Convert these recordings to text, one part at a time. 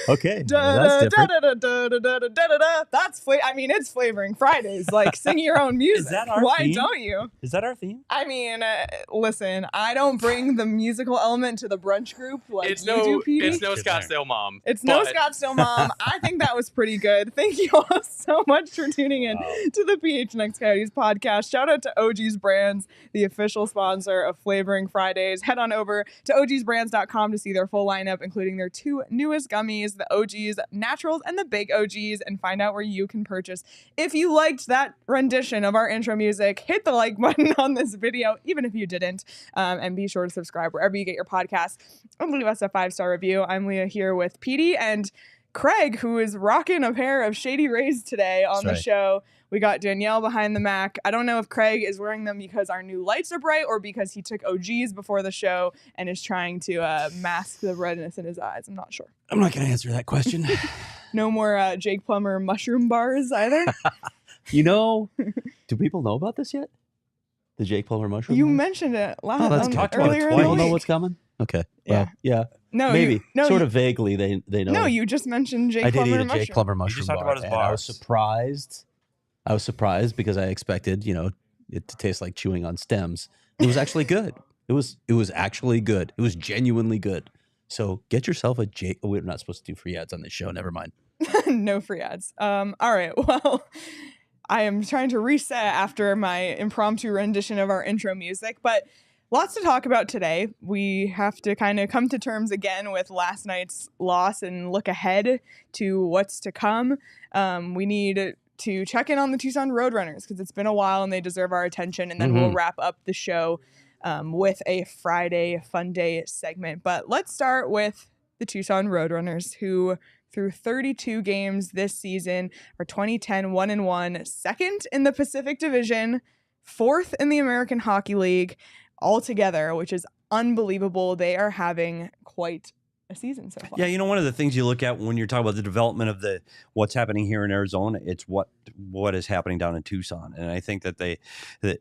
Okay, that's different. That's I mean, it's flavoring Fridays. Like, sing your own music. Is that our Why theme? don't you? Is that our theme? I mean, listen, I don't bring the musical element to the brunch group like you do, Petey. It's no Scottsdale Mom. It's no Scottsdale Mom. I think that was pretty good. Thank you all so much for tuning in to the PHNX Coyotes podcast. Shout out to OG's Brands, the official sponsor of Flavoring Fridays. Head on over to ogsbrands.com to see their full lineup, including their two newest gummies, the OG's Naturals and the Big OG's, and find out where you can purchase. If you liked that rendition of our intro music, hit the like button on this video, even if you didn't, and be sure to subscribe wherever you get your podcasts and leave us a 5-star review. I'm Leah here with Petey and Craig, who is rocking a pair of Shady Rays today on the show. We got Danielle behind the Mac. I don't know if Craig is wearing them because our new lights are bright or because he took OGs before the show and is trying to mask the redness in his eyes. I'm not sure. I'm not going to answer that question. No more Jake Plummer mushroom bars either? You know, do people know about this yet? The Jake Plummer mushroom You bars? mentioned it last earlier. earlier. You know what's coming? Okay. Yeah. Well, yeah. No, maybe. Sort of vaguely they know. No, you just mentioned Jake I did Plummer eat a mushroom. Jake Plummer mushroom just talked bar, about his and I was bars. surprised. I was surprised because I expected, it to taste like chewing on stems. It was actually good. It was actually good. It was genuinely good. So get yourself a Jake. Oh, we're not supposed to do free ads on this show. Never mind. No free ads. All right. Well, I am trying to reset after my impromptu rendition of our intro music, but lots to talk about today. We have to kind of come to terms again with last night's loss and look ahead to what's to come. We need to check in on the Tucson Roadrunners because it's been a while and they deserve our attention. And then we'll wrap up the show with a Friday Fun Day segment. But let's start with the Tucson Roadrunners, who through 32 games this season are 20-10, 1-1, second in the Pacific Division, fourth in the American Hockey League altogether, which is unbelievable. They are having quite a season so far. Yeah, one of the things you look at when you're talking about the development of what's happening here in Arizona, it's what is happening down in Tucson. And I think that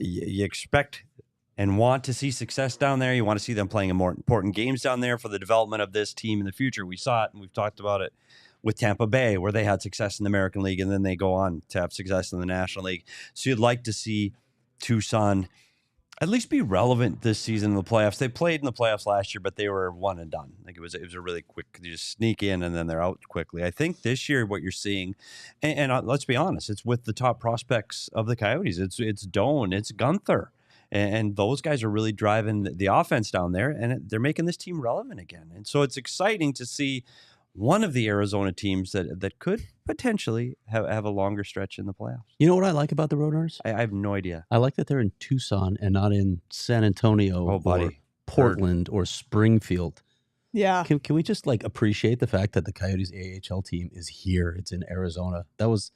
you expect and want to see success down there. You want to see them playing more important games down there for the development of this team in the future. We saw it, and we've talked about it with Tampa Bay, where they had success in the American League, and then they go on to have success in the National League. So you'd like to see Tucson at least be relevant this season in the playoffs. They played in the playoffs last year, but they were one and done. Like it was a really quick, you just sneak in and then they're out quickly. I think this year what you're seeing, and let's be honest, it's with the top prospects of the Coyotes. It's Doan, it's Guenther. And those guys are really driving the offense down there, and they're making this team relevant again. And so it's exciting to see one of the Arizona teams that could potentially have a longer stretch in the playoffs. You know what I like about the Roadrunners? I have no idea. I like that they're in Tucson and not in San Antonio or Portland or Springfield. Yeah. Can we just appreciate the fact that the Coyotes AHL team is here? It's in Arizona. That was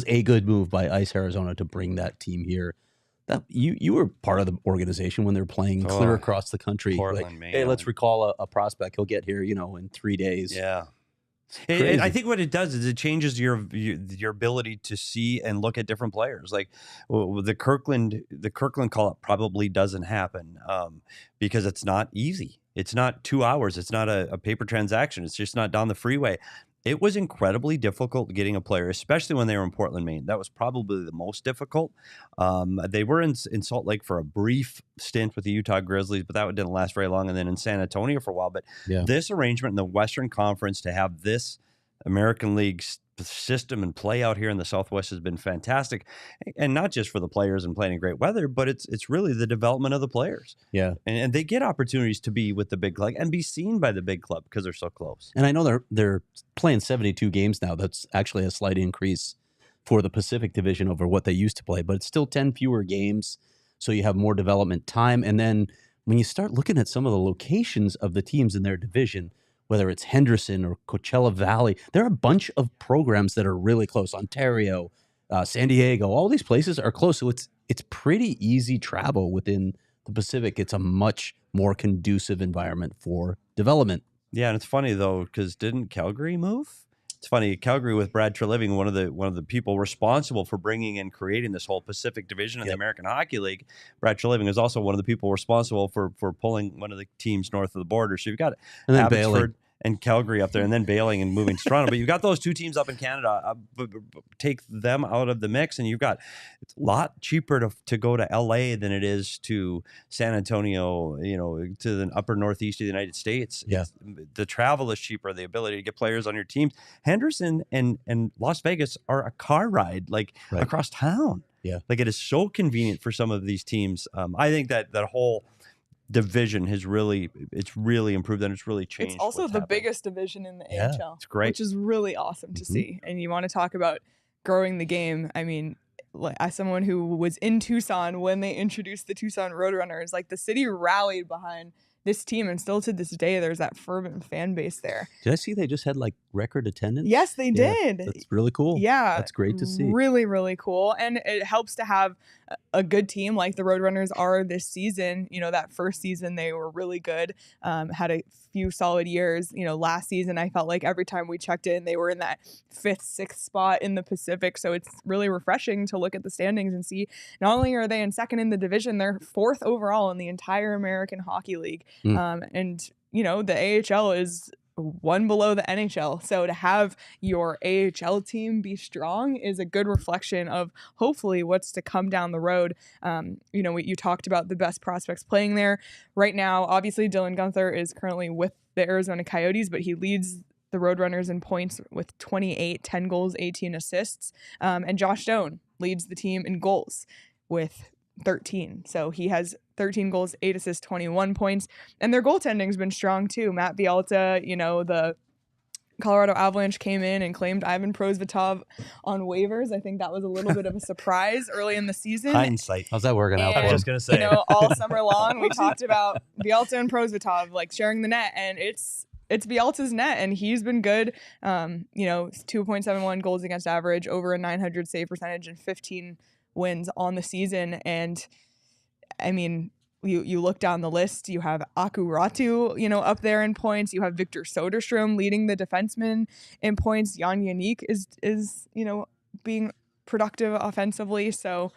a good move by Ice Arizona to bring that team here. That you were part of the organization when they were playing clear across the country. Portland, man. Hey, let's recall a prospect. He'll get here, in 3 days. Yeah. I think what it does is it changes your ability to see and look at different players. Like the Kirkland call-up probably doesn't happen because it's not easy. It's not 2 hours. It's not a paper transaction. It's just not down the freeway. It was incredibly difficult getting a player, especially when they were in Portland, Maine. That was probably the most difficult. They were in Salt Lake for a brief stint with the Utah Grizzlies, but that didn't last very long, and then in San Antonio for a while. But this arrangement in the Western Conference to have this American League system and play out here in the Southwest has been fantastic, and not just for the players and playing in great weather, but it's really the development of the players. Yeah, and they get opportunities to be with the big club and be seen by the big club because they're so close. And I know they're playing 72 games now. That's actually a slight increase for the Pacific Division over what they used to play, but it's still 10 fewer games. so you have more development time. And then when you start looking at some of the locations of the teams in their division, whether it's Henderson or Coachella Valley, there are a bunch of programs that are really close. Ontario, San Diego, all these places are close. So it's pretty easy travel within the Pacific. It's a much more conducive environment for development. Yeah, and it's funny though, because didn't Calgary move? It's funny, Calgary with Brad Treliving, one of the people responsible for bringing and creating this whole Pacific Division of the American Hockey League. Brad Treliving is also one of the people responsible for pulling one of the teams north of the border. So you've got Abbotsford and Calgary up there, and then bailing and moving to Toronto. But you've got those two teams up in Canada. Take them out of the mix, and you've got it's a lot cheaper to go to LA than it is to San Antonio, to the upper northeast of the United States. Yeah. The travel is cheaper, the ability to get players on your teams. Henderson and Las Vegas are a car ride, across town. Yeah. Like it is so convenient for some of these teams. I think that whole division has really improved, and it's really changed. It's also the biggest division in the AHL. It's great, which is really awesome to see. And you want to talk about growing the game. I mean, as someone who was in Tucson when they introduced the Tucson Roadrunners, the city rallied behind this team, and still to this day, there's that fervent fan base there. Did I see they just had record attendance? Yes, they did. That's really cool. Yeah. That's great to see. Really, really cool. And it helps to have a good team like the Roadrunners are this season. That first season, they were really good, had a few solid years. Last season, I felt like every time we checked in, they were in that 5th, 6th spot in the Pacific. So it's really refreshing to look at the standings and see not only are they in second in the division, they're 4th overall in the entire American Hockey League. And the AHL is one below the NHL. So to have your AHL team be strong is a good reflection of hopefully what's to come down the road. You talked about the best prospects playing there right now. Obviously, Dylan Guenther is currently with the Arizona Coyotes, but he leads the Roadrunners in points with 28, 10 goals, 18 assists. And Josh Doan leads the team in goals with 13. So he has 13 goals, 8 assists, 21 points. And their goaltending's been strong too. Matt Villalta, the Colorado Avalanche came in and claimed Ivan Prosvetov on waivers. I think that was a little bit of a surprise early in the season. Hindsight. How's that working out? I was just going to say. All summer long, we talked about Villalta and Prosvetov sharing the net, and it's Villalta's net, and he's been good. 2.71 goals against average, over a 900 save percentage, and 15 wins on the season. And I mean, you look down the list, you have Aku Ratu, up there in points. You have Victor Soderstrom leading the defensemen in points. Jan Yannick is being productive offensively. So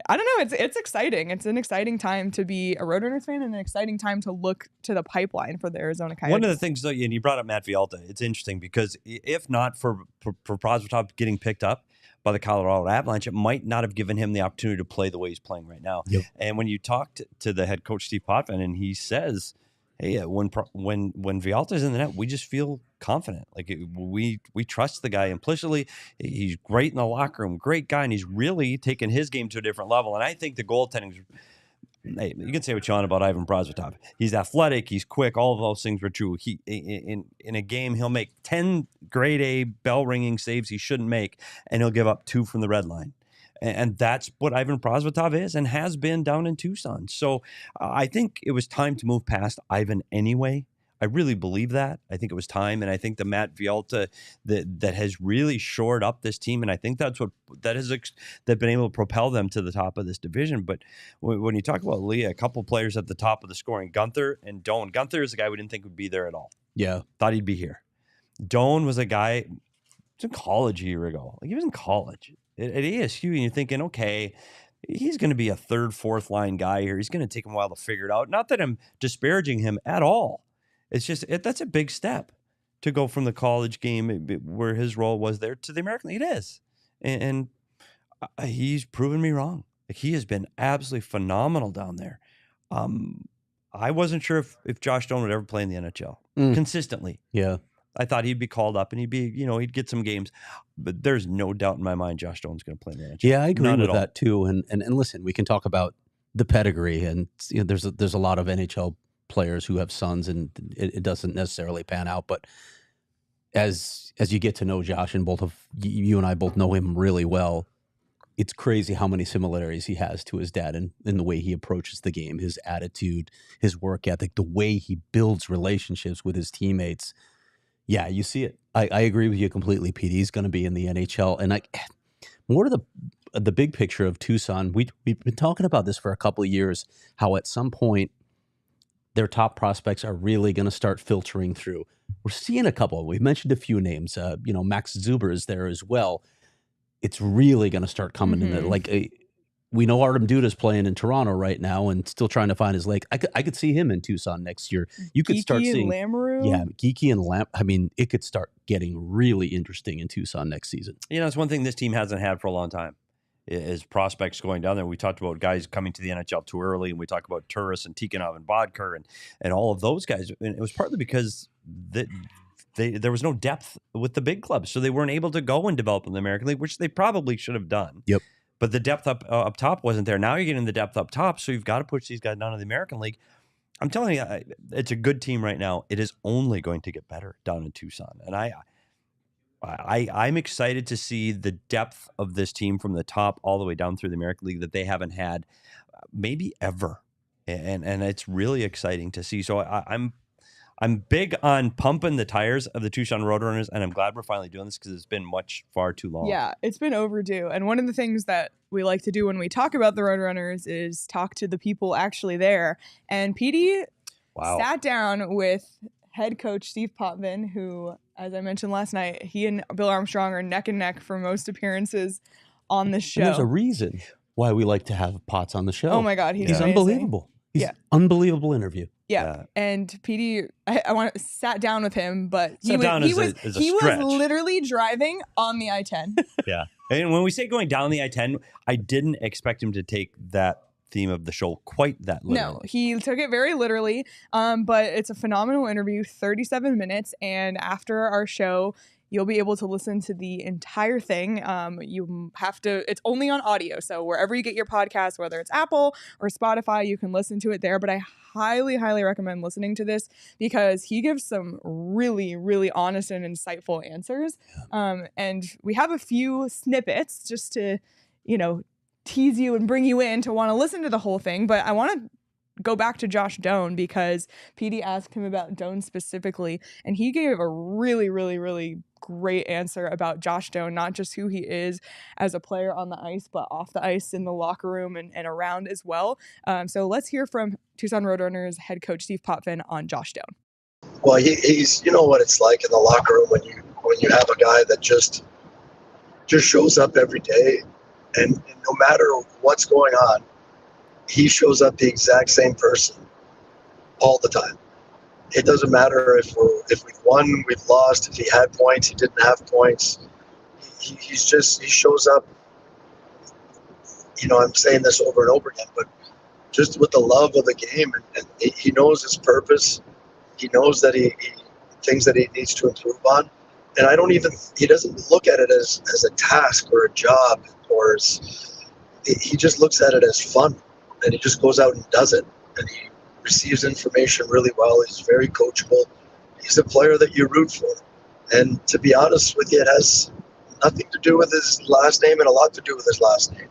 I don't know. It's exciting. It's an exciting time to be a Roadrunners fan, and an exciting time to look to the pipeline for the Arizona Coyotes. One of the things, though, and you brought up Matt Villalta, it's interesting because if not for Prosvetov getting picked up by the Colorado Avalanche, it might not have given him the opportunity to play the way he's playing right now. Yep. And when you talk to the head coach, Steve Potvin, and he says, hey, when Villalta's in the net, we just feel confident. We trust the guy implicitly. He's great in the locker room, great guy, and he's really taken his game to a different level. And I think the goaltending, hey, you can say what you want about Ivan Prosvetov. He's athletic, he's quick, all of those things were true. He in a game, he'll make 10 grade A bell-ringing saves he shouldn't make, and he'll give up 2 from the red line. And that's what Ivan Prosvetov is and has been down in Tucson. So I think it was time to move past Ivan anyway. I really believe that. I think it was time, and I think the Matt Villalta that has really shored up this team, and I think that's been able to propel them to the top of this division. But when you talk about Leah, a couple players at the top of the scoring, Guenther and Doan. Guenther is a guy we didn't think would be there at all. Yeah, thought he'd be here. Doan was a guy was in college a year ago. He was in college at ASU, and you're thinking, okay, he's going to be a 3rd, 4th line guy here. He's going to take him a while to figure it out. Not that I'm disparaging him at all. It's just that's a big step to go from the college game where his role was there to the American League. It is, and he's proven me wrong. He has been absolutely phenomenal down there. I wasn't sure if Josh Doan would ever play in the NHL consistently. Yeah. I thought he'd be called up and he'd get some games, but there's no doubt in my mind Josh Doan's going to play in the NHL. Yeah, I agree with that too. And listen, we can talk about the pedigree, and there's a lot of NHL players who have sons, and it doesn't necessarily pan out. But as you get to know Josh, and both of you and I both know him really well, it's crazy how many similarities he has to his dad in the way he approaches the game, his attitude, his work ethic, the way he builds relationships with his teammates. Yeah, you see it. I agree with you completely, Pete. He's going to be in the NHL. And more to the big picture of Tucson, we've been talking about this for a couple of years, how at some point their top prospects are really going to start filtering through. We're seeing a couple. We've mentioned a few names. Max Zuber is there as well. It's really going to start coming in there. We know Artem Duda's playing in Toronto right now and still trying to find his leg. I could see him in Tucson next year. You could start seeing Lamoureux. Yeah, Geeky and Lam. I mean, it could start getting really interesting in Tucson next season. It's one thing this team hasn't had for a long time is prospects going down there. We talked about guys coming to the NHL too early, and we talked about Turris and Tikhonov and Bodker and all of those guys. And it was partly because there was no depth with the big clubs, so they weren't able to go and develop in the American League, which they probably should have done. Yep. But the depth up top wasn't there. Now you're getting the depth up top, so you've got to push these guys down to the American League. I'm telling you, it's a good team right now. It is only going to get better down in Tucson, and I'm excited to see the depth of this team from the top all the way down through the American League that they haven't had maybe ever, and it's really exciting to see. So I'm big on pumping the tires of the Tucson Roadrunners, and I'm glad we're finally doing this because it's been far too long. Yeah, it's been overdue. And one of the things that we like to do when we talk about the Roadrunners is talk to the people actually there. And Petey sat down with head coach Steve Potvin, who, as I mentioned last night, he and Bill Armstrong are neck and neck for most appearances on the show. And there's a reason why we like to have Potts on the show. Oh my God, he's amazing. Unbelievable. He's unbelievable interview. Yeah. And Petey, I sat down with him, but he was literally driving on the I-10. Yeah. And when we say going down the I-10, I didn't expect him to take that theme of the show quite that literally. No, he took it very literally. But it's a phenomenal interview, 37 minutes. And after our show, you'll be able to listen to the entire thing. It's only on audio. So wherever you get your podcast, whether it's Apple or Spotify, you can listen to it there. But I highly, highly recommend listening to this because he gives some really, really honest and insightful answers. And we have a few snippets just to, tease you and bring you in to want to listen to the whole thing. But I want to go back to Josh Doan because Petey asked him about Doan specifically, and he gave a really, really, really great answer about Josh Doan, not just who he is as a player on the ice, but off the ice in the locker room and around as well. So let's hear from Tucson Roadrunners head coach Steve Potvin on Josh Doan. Well, he's what it's like in the locker room when you have a guy that just shows up every day, and no matter what's going on, he shows up the exact same person all the time. It doesn't matter if we've won, we've lost, if he had points, he didn't have points. He shows up. I'm saying this over and over again, but just with the love of the game, and he knows his purpose. He knows that he things that he needs to improve on, and he doesn't look at it as a task or a job, he just looks at it as fun. And he just goes out and does it. And he receives information really well. He's very coachable. He's a player that you root for. And to be honest with you, it has nothing to do with his last name and a lot to do with his last name.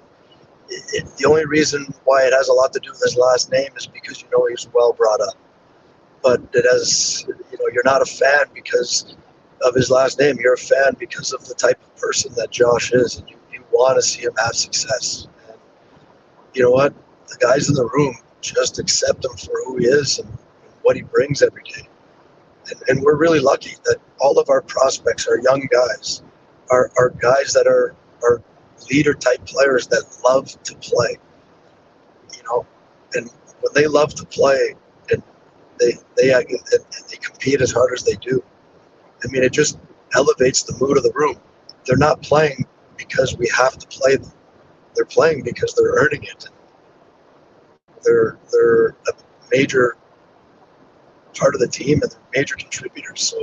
The only reason why it has a lot to do with his last name is because he's well brought up. But it has, you're not a fan because of his last name. You're a fan because of the type of person that Josh is. And you want to see him have success. And you know what? The guys in the room just accept him for who he is and what he brings every day. And we're really lucky that all of our prospects are young guys, are guys that are leader-type players that love to play. And when they love to play and they compete as hard as they do, it just elevates the mood of the room. They're not playing because we have to play them. They're playing because they're earning it. They're a major part of the team and they're major contributors. So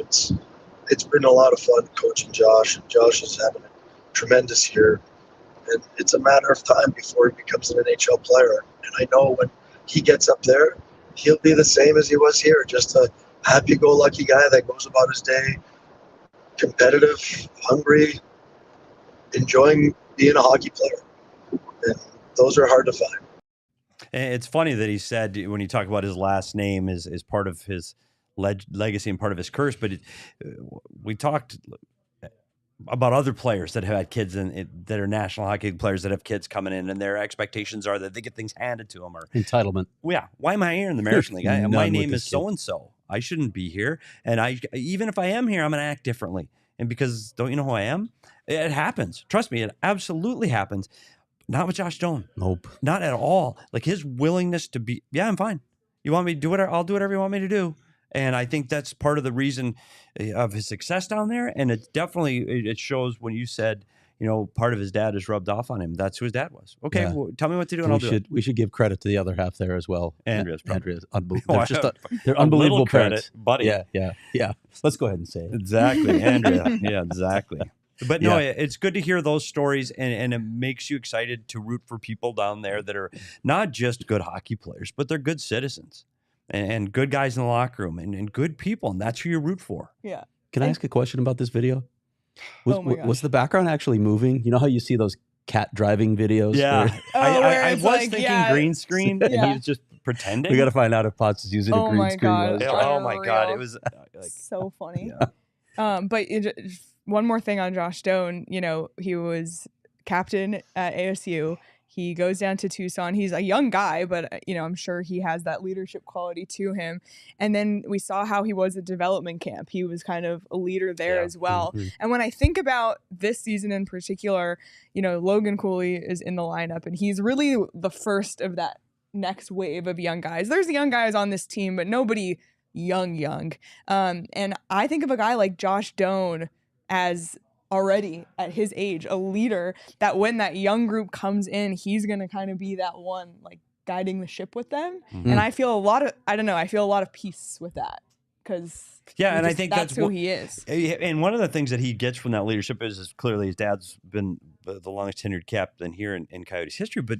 it's been a lot of fun coaching Josh, and Josh is having a tremendous year. And it's a matter of time before he becomes an NHL player. And I know when he gets up there, he'll be the same as he was here, just a happy-go-lucky guy that goes about his day, competitive, hungry, enjoying being a hockey player. those are hard to find. And it's funny that he said when you talk about his last name is part of his legacy and part of his curse. But we talked about other players that have had kids that are National Hockey League players that have kids coming in, and their expectations are that they get things handed to them. Or entitlement. Yeah, why am I here in the American League? My name is so and so. I shouldn't be here, and even if I am here, I'm going to act differently. And because don't you know who I am? It happens. Trust me, it absolutely happens. Not with Josh Doan. Nope. Not at all. Like his willingness to be, yeah, I'm fine. You want me to do whatever? I'll do whatever you want me to do. And I think that's part of the reason of his success down there. And it definitely, it shows when you said, part of his dad is rubbed off on him. That's who his dad was. Okay, Yeah. well, tell me what to do and I'll do it. We should give credit to the other half there as well. Andrea's unbelievable. They're unbelievable credit, parents. buddy. Yeah. Let's go ahead and say it. Exactly, Andrea. Yeah, exactly. But no, Yeah. it's good to hear those stories, and it makes you excited to root for people down there that are not just good hockey players, but they're good citizens and good guys in the locker room and good people, and that's who you root for. Yeah. Can I ask a question about this video? Oh my gosh. Was the background actually moving? You know how you see those cat driving videos? Yeah, where- I it's was like, thinking yeah. green screen, and he was just pretending. we got to find out if Potts is using a Oh green my screen. God. while he's Yeah. trying- Oh my God, Unreal. it was like, So funny. yeah. But one more thing on Josh Doan, he was captain at ASU. He goes down to Tucson. He's a young guy, but I'm sure he has that leadership quality to him. And then we saw how he was at development camp. He was kind of a leader there as well. Mhm. And when I think about this season in particular, Logan Cooley is in the lineup, and he's really the first of that next wave of young guys. There's young guys on this team, but nobody young. And I think of a guy like Josh Doan as already at his age, a leader that when that young group comes in, he's going to kind of be that one like guiding the ship with them. Mhm. And I feel a lot of peace with that because Yeah, and I think that's who what he is. And one of the things that he gets from that leadership is clearly his dad's been the longest tenured captain here in Coyotes history, but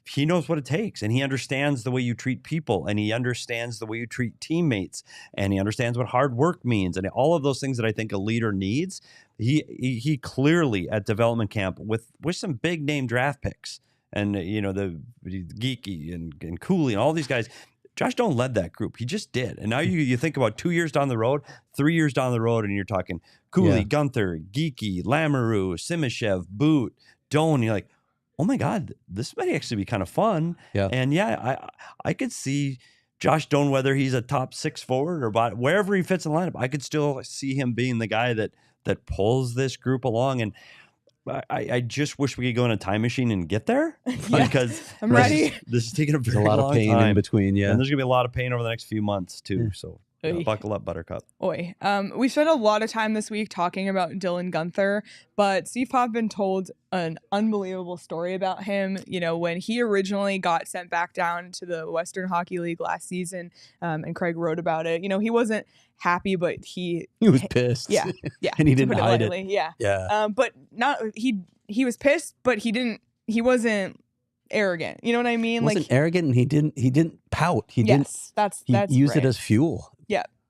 he knows what it takes, and he understands the way you treat people, and he understands the way you treat teammates, and he understands what hard work means, and all of those things that I think a leader needs. He clearly at development camp with some big name draft picks, and the Geeky and Cooley and all these guys. Josh Doan led that group. He just did. And now you think about 2 years down the road, 3 years down the road, and you're talking Cooley, Yeah. Guenther, Geeky, Lamoureux, Simashev, Boot, Doan. You're like, oh my God, this might actually be kind of fun. Yeah. And yeah, I could see Josh Doan, whether he's a top 6 forward or wherever he fits in the lineup, I could still see him being the guy that pulls this group along. And I just wish we could go in a time machine and get there Yeah. because I'm ready. This is taking a There's very a lot long of pain time. in between. Yeah. And there's gonna be a lot of pain over the next few months too. Yeah. So Oy. buckle up, Buttercup. Oi. We spent a lot of time this week talking about Dylan Guenther, but Steve Potvin told an unbelievable story about him. When he originally got sent back down to the Western Hockey League last season, and Craig wrote about it. He wasn't happy, but he was pissed. Yeah, And he to didn't put hide it. lightly, Yeah. Yeah. But not he was pissed, but he wasn't arrogant. You know what I mean? He wasn't arrogant, and he didn't pout. He yes, that's used right. it as fuel.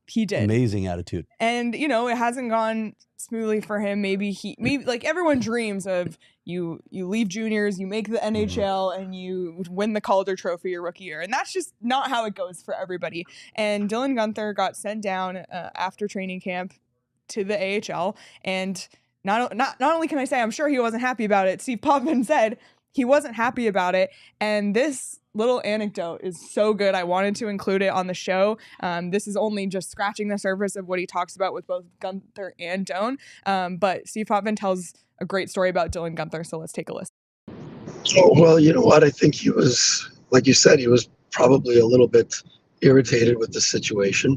He did. Amazing attitude. And it hasn't gone smoothly for him. Maybe like everyone dreams of you leave juniors, you make the NHL, and you win the Calder Trophy your rookie year, and that's just not how it goes for everybody. And Dylan Guenther got sent down after training camp to the AHL, and not only can I say I'm sure he wasn't happy about it. Steve Potvin said he wasn't happy about it, and this little anecdote is so good. I wanted to include it on the show. This is only just scratching the surface of what he talks about with both Guenther and Doan. But Steve Potvin tells a great story about Dylan Guenther. So let's take a listen. Oh, well, you know what? I think he was, like you said, he was probably a little bit irritated with the situation.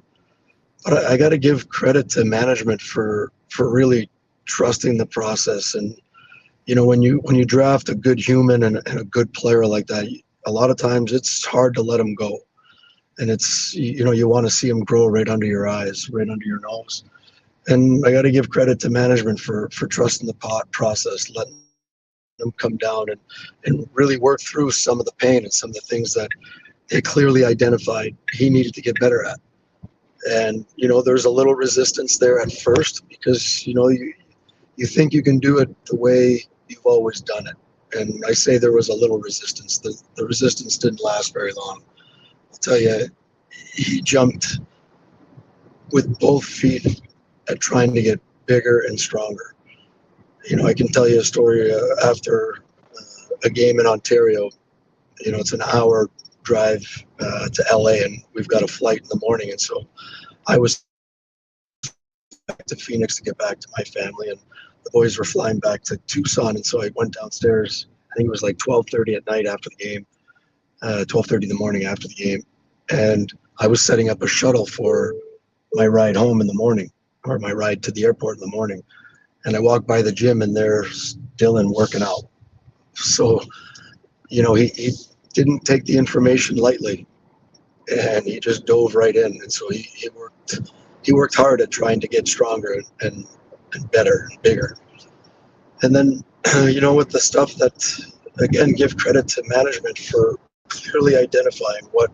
But I got to give credit to management for really trusting the process. And, when you draft a good human and a good player like that, a lot of times it's hard to let him go. And it's, you want to see him grow right under your eyes, right under your nose. And I got to give credit to management for trusting the process, letting him come down and really work through some of the pain and some of the things that they clearly identified he needed to get better at. And, there's a little resistance there at first because, you think you can do it the way you've always done it. And I say there was a little resistance. The resistance didn't last very long. I'll tell you, he jumped with both feet at trying to get bigger and stronger. I can tell you a story after a game in Ontario. It's an hour drive to LA, and we've got a flight in the morning. And so I was back to Phoenix to get back to my family, and the boys were flying back to Tucson. And so I went downstairs. I think it was like 12:30 at night after the game, 12:30 in the morning after the game. And I was setting up a shuttle for my ride home in the morning, or my ride to the airport in the morning. And I walked by the gym, and there's Dylan working out. So, he didn't take the information lightly, and he just dove right in. And so he worked hard at trying to get stronger and better and bigger. And then, with the stuff that, again, give credit to management for clearly identifying what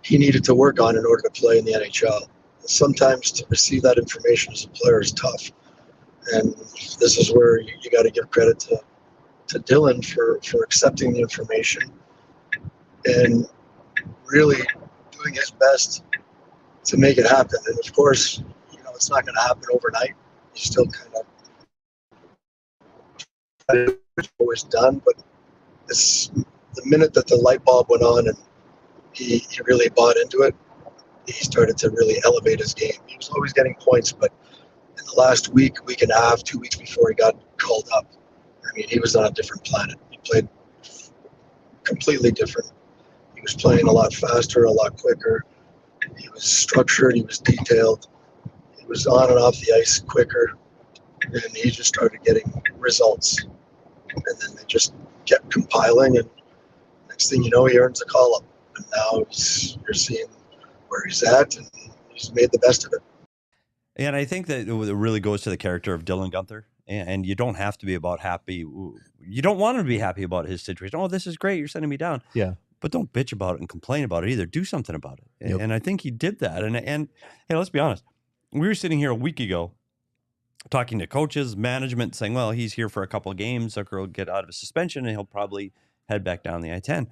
he needed to work on in order to play in the NHL. Sometimes to receive that information as a player is tough. And this is where you got to give credit to Dylan for accepting the information and really doing his best to make it happen. And of course, it's not going to happen overnight. You still kind of always done, but the minute that the light bulb went on and he really bought into it, he started to really elevate his game. He was always getting points, but in the last week and a half, 2 weeks before he got called up, he was on a different planet. He played completely different. He was playing a lot faster, a lot quicker. He was structured. He was detailed. He was on and off the ice quicker, and he just started getting results. And then they just kept compiling, and next thing you know, he earns a call-up. And now you're seeing where he's at, and he's made the best of it. And I think that it really goes to the character of Dylan Guenther. And you don't have to be about happy. You don't want him to be happy about his situation. Oh, this is great. You're sending me down. Yeah. But don't bitch about it and complain about it either. Do something about it. Yep. And I think he did that. And hey, let's be honest. We were sitting here a week ago talking to coaches, management, saying, well, he's here for a couple of games. Zucker will get out of a suspension and he'll probably head back down the I-10.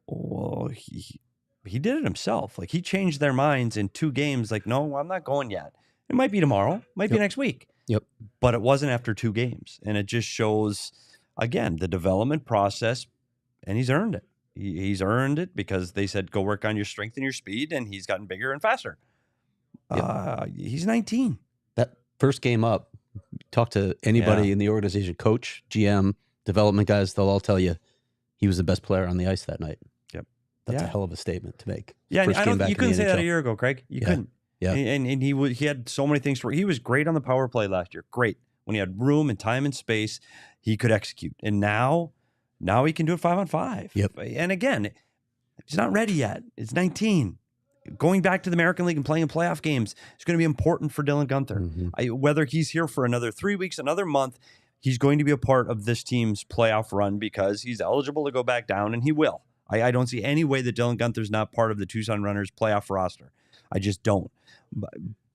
Well, he did it himself. Like, he changed their minds in 2 games. Like, no, I'm not going yet. It might be tomorrow. Might be next week. Yep. But it wasn't after 2 games. And it just shows, again, the development process, and he's earned it. He's earned it because they said, go work on your strength and your speed, and he's gotten bigger and faster. Yep. He's 19. That first game up, talk to anybody in the organization, coach, GM, development guys, they'll all tell you he was the best player on the ice that night. Yep. That's a hell of a statement to make. Yeah, you couldn't say that a year ago, Craig. You couldn't. Yeah. And he had so many things he was great on the power play last year. Great. When he had room and time and space, he could execute. And now he can do it 5-on-5. Yep. And again, he's not ready yet. It's 19. Going back to the American League and playing in playoff games is going to be important for Dylan Guenther. Mm-hmm. Whether he's here for another 3 weeks, another month, he's going to be a part of this team's playoff run because he's eligible to go back down, and he will. I don't see any way that Dylan Guenther's not part of the Tucson Runners playoff roster. I just don't.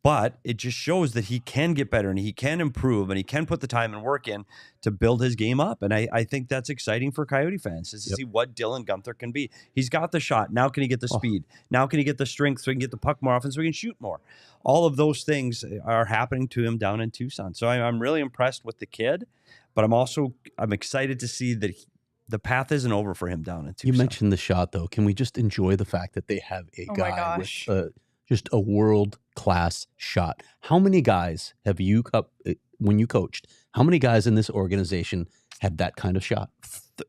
But it just shows that he can get better and he can improve and he can put the time and work in to build his game up. And I think that's exciting for Coyote fans to see what Dylan Guenther can be. He's got the shot. Now can he get the speed? Now can he get the strength so he can get the puck more often so he can shoot more? All of those things are happening to him down in Tucson. So I'm really impressed with the kid, but I'm excited to see that the path isn't over for him down in Tucson. You mentioned the shot, though. Can we just enjoy the fact that they have a guy with just a world-class shot? How many guys have you, when you coached, how many guys in this organization had that kind of shot?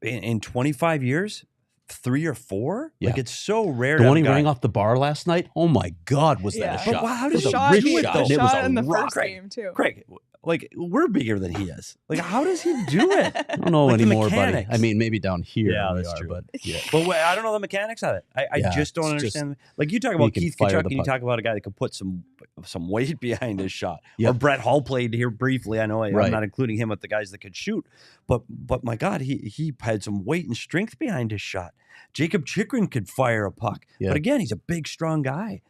In 25 years, 3 or 4? Yeah. Like, it's so rare. The one he rang off the bar last night? Oh, my God, was that a shot? But how did he shot do it, though? It was in the first game, too. Craig, like, we're bigger than he is. Like, how does he do it? I don't know anymore, buddy. I mean, maybe down here. Yeah, that's true. But I don't know the mechanics of it. I just don't understand. Like, you talk about Keith Tkachuk, and you talk about a guy that could put some weight behind his shot. Or Brett Hull played here briefly. I know I'm not including him with the guys that could shoot. But my God, he had some weight and strength behind his shot. Jacob Chikrin could fire a puck. But again, he's a big, strong guy.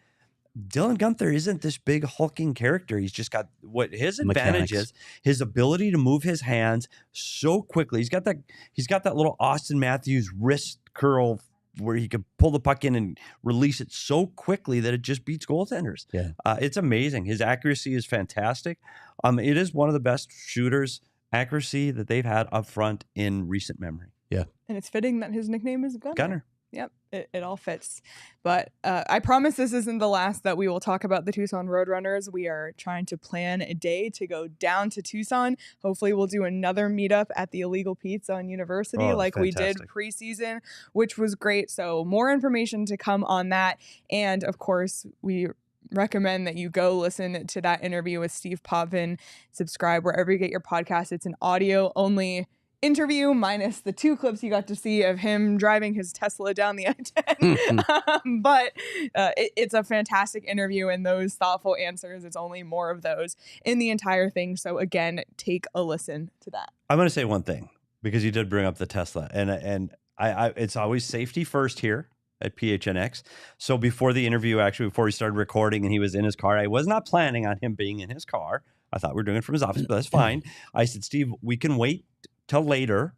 Dylan Guenther isn't this big hulking character. He's just got what his advantage Mechanics. is, his ability to move his hands so quickly. He's got that little Austin Matthews wrist curl where he could pull the puck in and release it so quickly that it just beats goaltenders. Yeah. It's amazing. His accuracy is fantastic. It is one of the best shooters accuracy that they've had up front in recent memory. Yeah. And it's fitting that his nickname is Gunner. Yep, it all fits. But I promise this isn't the last that we will talk about the Tucson Roadrunners. We are trying to plan a day to go down to Tucson. Hopefully we'll do another meetup at the Illegal Pizza on University like we did preseason, which was great. So more information to come on that. And of course, we recommend that you go listen to that interview with Steve Potvin. Subscribe wherever you get your podcast. It's an audio only interview minus the 2 clips you got to see of him driving his Tesla down the I-10. But it's a fantastic interview, and those thoughtful answers, it's only more of those in the entire thing. So again, take a listen to that. I'm going to say one thing because you did bring up the Tesla, and I it's always safety first here at PHNX. So before the interview, actually, before we started recording and he was in his car, I was not planning on him being in his car. I thought we were doing it from his office, but that's fine. I said, Steve, we can wait till later.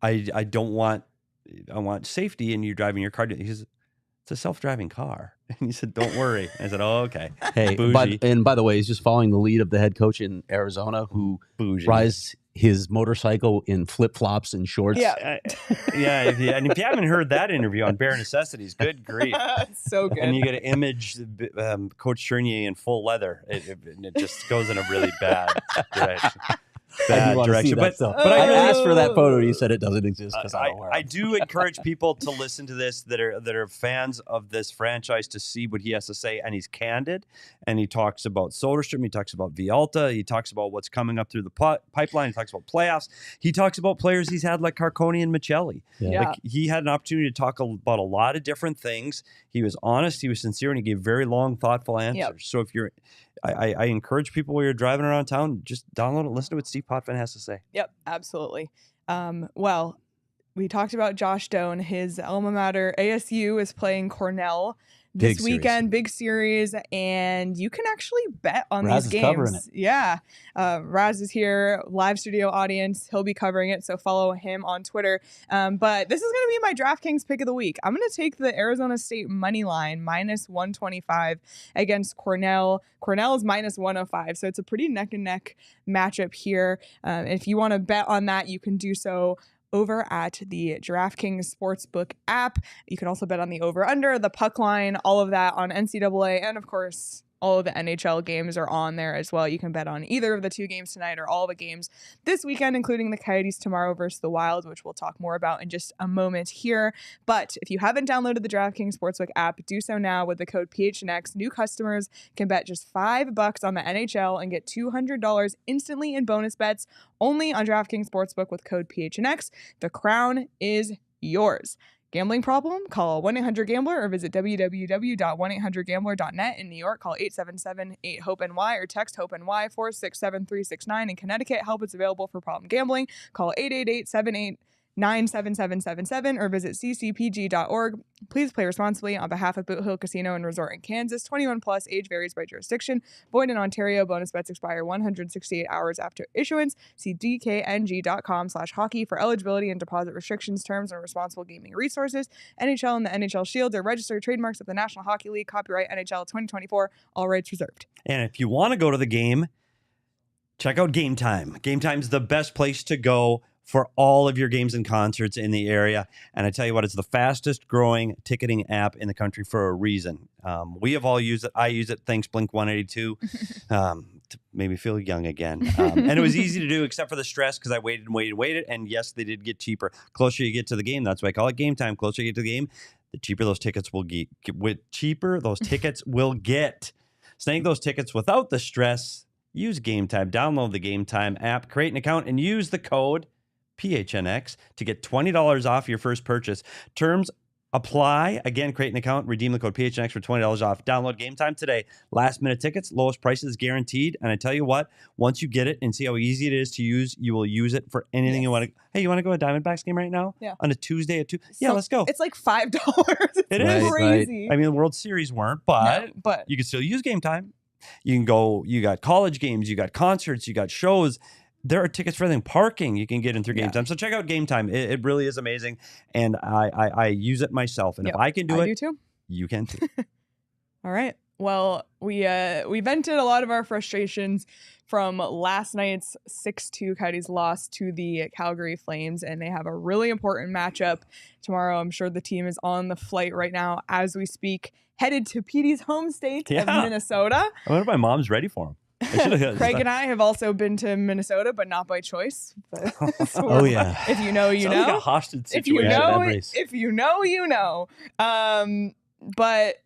I want safety, and you're driving your car. He says, it's a self-driving car. And he said, don't worry. I said, oh, okay. Hey, by the way, he's just following the lead of the head coach in Arizona who rides his motorcycle in flip-flops and shorts. Yeah. And if you haven't heard that interview on Bare Necessities, good grief. So good. And you get to image Coach Tourigny in full leather. It just goes in a really bad direction. But I asked for that photo and he said it doesn't exist because I do encourage people to listen to this that are fans of this franchise to see what he has to say, and he's candid, and he talks about Soderstrom, he talks about Villalta, he talks about what's coming up through the pipeline, he talks about playoffs, he talks about players he's had like Carconi and Michelli. Like, he had an opportunity to talk about a lot of different things. He was honest, he was sincere, and he gave very long, thoughtful answers. Yep. So if you're I encourage people while you're driving around town, just download it, listen to what Steve Potvin has to say. Yep, absolutely. Well, we talked about Josh Doan. His alma mater, ASU, is playing Cornell this weekend. Big series, and you can actually bet on these games. Covering it. Yeah. Raz is here, live studio audience. He'll be covering it, so follow him on Twitter. But this is going to be my DraftKings pick of the week. I'm going to take the Arizona State money line, -125 against Cornell. Cornell is -105, so it's a pretty neck-and-neck matchup here. If you want to bet on that, you can do so over at the DraftKings Sportsbook app. You can also bet on the over-under, the puck line, all of that on NCAA, and of course, all of the NHL games are on there as well. You can bet on either of the 2 games tonight or all the games this weekend, including the Coyotes tomorrow versus the Wild, which we'll talk more about in just a moment here. But if you haven't downloaded the DraftKings Sportsbook app, do so now with the code PHNX. New customers can bet just $5 on the NHL and get $200 instantly in bonus bets only on DraftKings Sportsbook with code PHNX. The crown is yours. Gambling problem? Call 1-800-GAMBLER or visit www.1800gambler.net. In New York, call 877-8-HOPE-NY or text HOPE-NY 467-369. In Connecticut, help is available for problem gambling. Call 888-78-97777 or visit ccpg.org. Please play responsibly on behalf of Boot Hill Casino and Resort in Kansas. 21 plus, age varies by jurisdiction. Void in Ontario. Bonus bets expire 168 hours after issuance. See dkng.com/hockey for eligibility and deposit restrictions, terms, and responsible gaming resources. NHL and the NHL Shield are registered trademarks of the National Hockey League. Copyright NHL 2024. All rights reserved. And if you want to go to the game, check out Game Time. Game Time's the best place to go for all of your games and concerts in the area. And I tell you what, it's the fastest growing ticketing app in the country for a reason. We have all used it. I use it. Thanks, Blink-182. To make me feel young again. And it was easy to do except for the stress because I waited. And yes, they did get cheaper. Closer you get to the game. That's why I call it Game Time. Closer you get to the game, the cheaper those tickets will get. Snag those tickets without the stress. Use Game Time. Download the Game Time app, create an account, and use the code PHNX to get $20 off your first purchase. Terms Apply. Again, create an account, redeem the code PHNX for $20 off. Download Game Time today. Last minute tickets, lowest prices guaranteed. And I tell you what, once you get it and see how easy it is to use, you will use it for anything you want to. Hey, you want to go to Diamondbacks game right now? Yeah. On a Tuesday at 2? Yeah, let's go. It's like $5. It is crazy. I mean, the World Series weren't, but you can still use Game Time. You can go, you got college games, you got concerts, you got shows. There are tickets for everything. Parking you can get in through Game Time. So check out Game Time. It really is amazing. And I use it myself. And if I can do it, do too. You can too. All right. Well, we vented a lot of our frustrations from last night's 6-2 Coyotes loss to the Calgary Flames, and they have a really important matchup tomorrow. I'm sure the team is on the flight right now as we speak, headed to Petey's home state of Minnesota. I wonder if my mom's ready for him. Craig and I have also been to Minnesota, but not by choice. Oh yeah. If you know, you know. Like a hostage situation. If you know, you know. But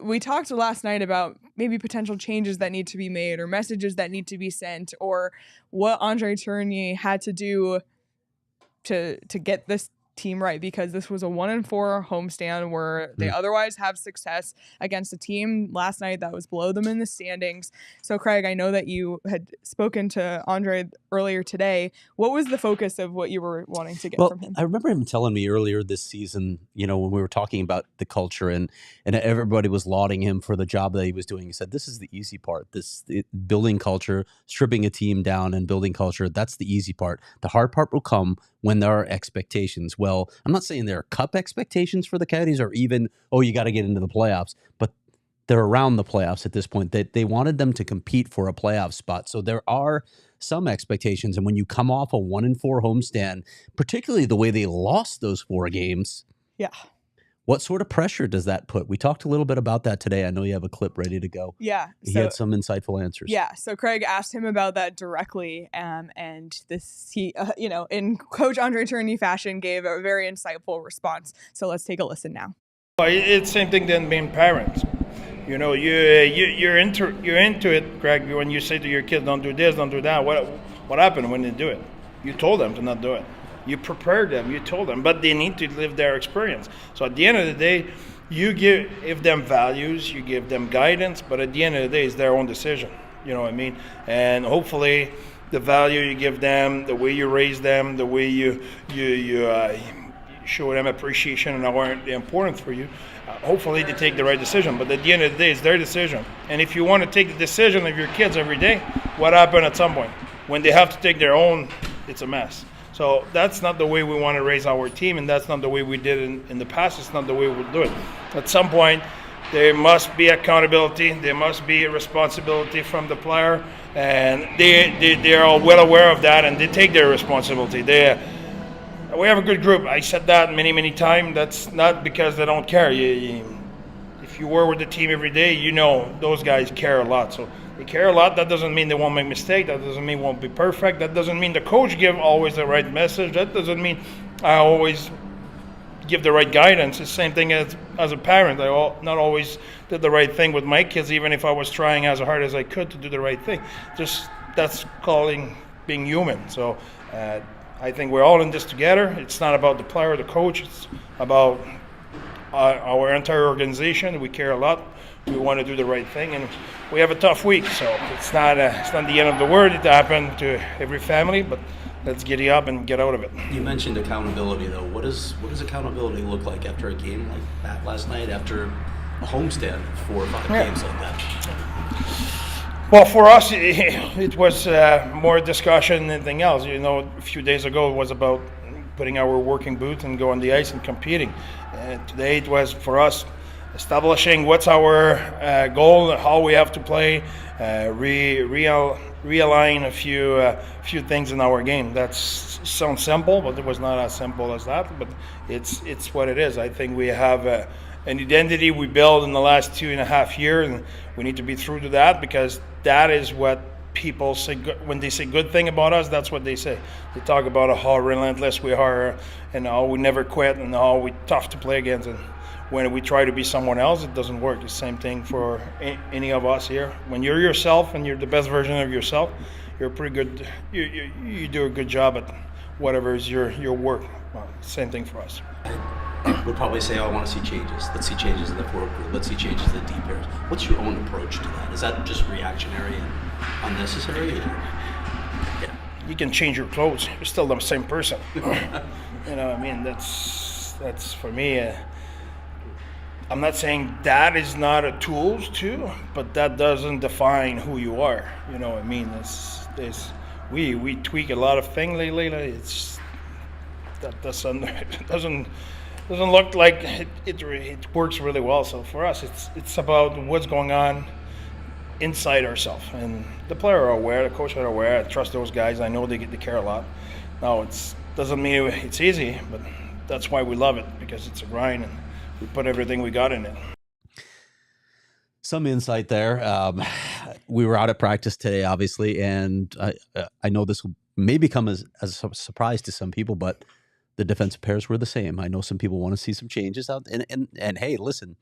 we talked last night about maybe potential changes that need to be made or messages that need to be sent or what Andre Tourigny had to do to get this team right, because this was a 1-4 homestand where they otherwise have success against a team last night that was below them in the standings. So Craig, I know that you had spoken to Andre earlier today. What was the focus of what you were wanting to get from him? I remember him telling me earlier this season, when we were talking about the culture and everybody was lauding him for the job that he was doing. He said, this is the easy part, building culture, stripping a team down and building culture. That's the easy part. The hard part will come when there are expectations. Well, I'm not saying there are cup expectations for the Coyotes or even, you got to get into the playoffs, but they're around the playoffs at this point. They wanted them to compete for a playoff spot. So there are some expectations. And when you come off a 1-4 homestand, particularly the way they lost those 4 games, what sort of pressure does that put? We talked a little bit about that today. I know you have a clip ready to go. Yeah. He had some insightful answers. Yeah. So Craig asked him about that directly. And he, in Coach Andre Tourigny fashion, gave a very insightful response. So let's take a listen now. It's same thing than being parents. You're into it, Craig, when you say to your kids, don't do this, don't do that. What happened when they do it? You told them to not do it. You prepared them, you told them, but they need to live their experience. So at the end of the day, you give them values, you give them guidance, but at the end of the day, it's their own decision. You know what I mean? And hopefully the value you give them, the way you raise them, the way you show them appreciation and how they're important for you, hopefully they take the right decision. But at the end of the day, it's their decision. And if you want to take the decision of your kids every day, what happened at some point? When they have to take their own, it's a mess. So that's not the way we want to raise our team, and that's not the way we did in the past. It's not the way we'll do it. At some point, there must be accountability. There must be a responsibility from the player, and they're all well aware of that, and they take their responsibility. We have a good group. I said that many times. That's not because they don't care. If you work with the team every day, those guys care a lot. So they care a lot. That doesn't mean they won't make mistakes. That doesn't mean won't be perfect. That doesn't mean the coach give always the right message. That doesn't mean I always give the right guidance. It's the same thing as a parent. I not always did the right thing with my kids, even if I was trying as hard as I could to do the right thing. That's calling being human. So I think we're all in this together. It's not about the player or the coach. It's about our entire organization. We care a lot. We want to do the right thing, and we have a tough week. So it's not the end of the world. It happened to every family, but let's giddy up and get out of it. You mentioned accountability, though. What does accountability look like after a game like that last night, after a homestand, 4 or 5 games like that? Well, for us, it was more discussion than anything else. A few days ago, it was about putting our working boots and go on the ice and competing. Today, it was for us establishing what's our goal, how we have to play, realign a few things in our game. That sounds simple, but it was not as simple as that. But it's what it is. I think we have an identity we built in the last 2.5 years, and we need to be true to that, because that is what people say when they say good thing about us. That's what they say. They talk about how relentless we are and how we never quit and how we're tough to play against. And when we try to be someone else, it doesn't work. It's the same thing for any of us here. When you're yourself and you're the best version of yourself, you're pretty good. You do a good job at whatever is your work. Well, same thing for us. would probably say, oh, I want to see changes. Let's see changes in the forward group. Let's see changes in the deep pairs. What's your own approach to that? Is that just reactionary and unnecessary? Yeah. You can change your clothes. You're still the same person. You know, I mean, that's for me. I'm not saying that is not a tool too, but that doesn't define who you are. You know what I mean? We tweak a lot of things lately. It's that doesn't look like it works really well. So for us, it's about what's going on inside ourselves, and the player are aware, the coach are aware. I trust those guys. I know they care a lot. Now doesn't mean it's easy, but that's why we love it, because it's a grind and we put everything we got in it. Some insight there. We were out at practice today, obviously, and I know this will maybe come as a surprise to some people, but the defensive pairs were the same. I know some people want to see some changes out, and hey, listen,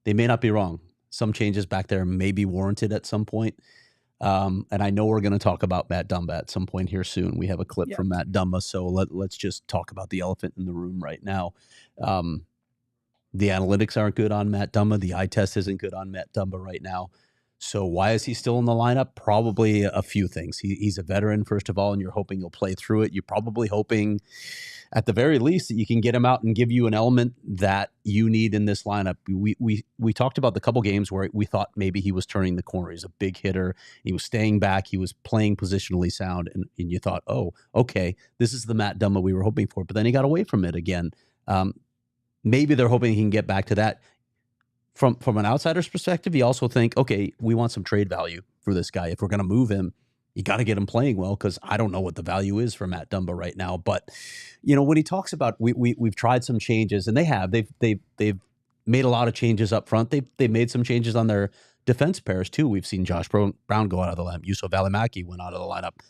they may not be wrong. Some changes back there may be warranted at some point. And I know we're going to talk about Matt Dumba at some point here soon. We have a clip from Matt Dumba, so let's just talk about the elephant in the room right now. The analytics aren't good on Matt Dumba. The eye test isn't good on Matt Dumba right now. So why is he still in the lineup? Probably a few things. He's a veteran, first of all, and you're hoping he'll play through it. You're probably hoping, at the very least, that you can get him out and give you an element that you need in this lineup. We talked about the couple games where we thought maybe he was turning the corner. He's a big hitter. He was staying back. He was playing positionally sound, and you thought, oh, okay, this is the Matt Dumba we were hoping for. But then he got away from it again. Maybe they're hoping he can get back to that. From an outsider's perspective, you also think, okay, we want some trade value for this guy. If we're going to move him, you got to get him playing well, because I don't know what the value is for Matt Dumba right now. But when he talks about we've tried some changes, and they've made a lot of changes up front. They've made some changes on their defense pairs too. We've seen Josh Brown go out of the lineup. Yusuf Valimaki went out of the lineup.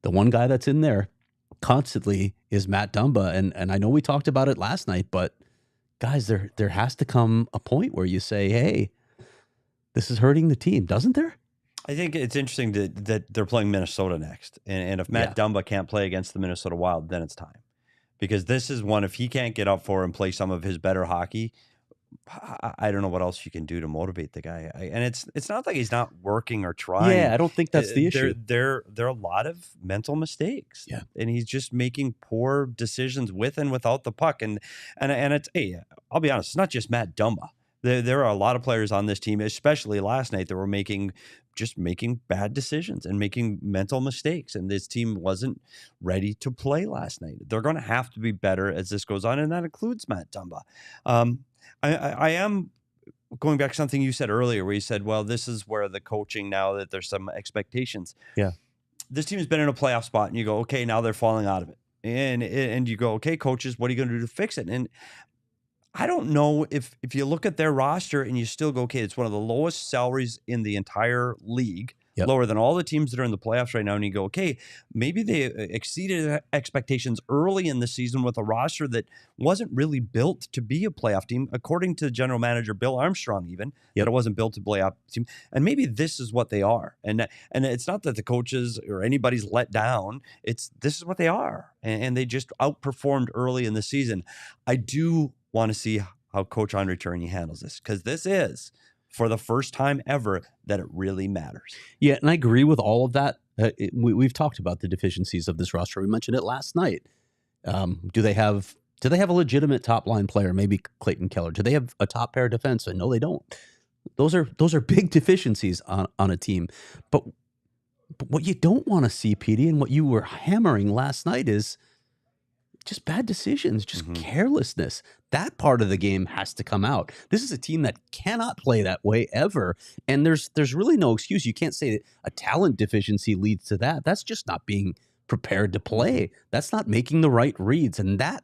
The one guy that's in there constantly is Matt Dumba, and I know we talked about it last night, but guys, there has to come a point where you say, hey, this is hurting the team, doesn't there? I think it's interesting that they're playing Minnesota next. And if Matt Dumba can't play against the Minnesota Wild, then it's time. Because this is one, if he can't get up for and play some of his better hockey, I don't know what else you can do to motivate the guy. And it's not like he's not working or trying. Yeah, I don't think that's the issue. There are a lot of mental mistakes. Yeah. And he's just making poor decisions with and without the puck. And it's, hey, I'll be honest, it's not just Matt Dumba. There are a lot of players on this team, especially last night, that were making bad decisions and making mental mistakes. And this team wasn't ready to play last night. They're going to have to be better as this goes on, and that includes Matt Dumba. I am going back to something you said earlier, where you said, well, this is where the coaching, now that there's some expectations. Yeah. This team has been in a playoff spot, and you go, okay, now they're falling out of it. And you go, okay, coaches, what are you going to do to fix it? And I don't know if you look at their roster and you still go, okay, it's one of the lowest salaries in the entire league, lower than all the teams that are in the playoffs right now. And you go, okay, maybe they exceeded expectations early in the season with a roster that wasn't really built to be a playoff team, according to general manager Bill Armstrong, even, that it wasn't built to play a team. And maybe this is what they are. And it's not that the coaches or anybody's let down. This is what they are. And they just outperformed early in the season. I do want to see how Coach Andre Tourigny handles this, because this is, for the first time ever, that it really matters. Yeah, and I agree with all of that. We've talked about the deficiencies of this roster. We mentioned it last night. Do they have a legitimate top line player? Maybe Clayton Keller. Do they have a top pair defenseman? No, they don't. Those are big deficiencies on a team. But what you don't want to see, Petey, and what you were hammering last night, is just bad decisions, just carelessness. That part of the game has to come out. This is a team that cannot play that way ever. And there's really no excuse. You can't say that a talent deficiency leads to that. That's just not being prepared to play. That's not making the right reads. And that